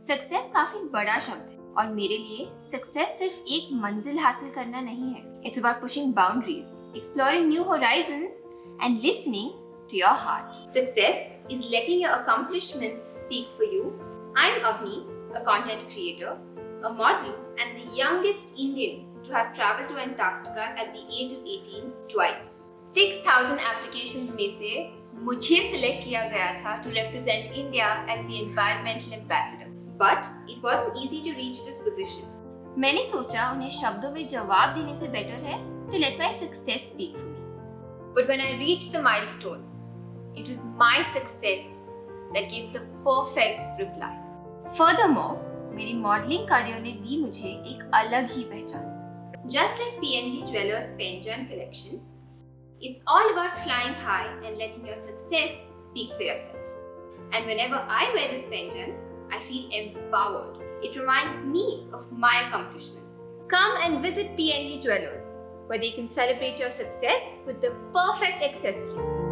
Success काफी बड़ा शब्द है और मेरे लिए सक्सेस सिर्फ एक मंजिल हासिल करना नहीं है. It's about pushing boundaries, exploring new horizons and listening to your heart. Success is letting your accomplishments speak for you. I'm Avani, a content creator, a model and the youngest Indian to have traveled to Antarctica at the age of 18 twice. 6,000 applications में से मुझे select किया गया था to represent India as the environmental ambassador. But it wasn't easy to reach this position. मैंने सोचा उन्हें शब्दों में जवाब देने से better है to let my success speak for me. But when I reached the milestone, it was my success that gave the perfect reply. Furthermore, मेरी modeling कार्यों ने दी मुझे एक अलग ही पहचान. Just like PNG Jewelers painjan collection, it's all about flying high and letting your success speak for yourself. And whenever I wear this painjan, I feel empowered. It reminds me of my accomplishments. Come and visit PNG Jewelers, where they can celebrate your success with the perfect accessory.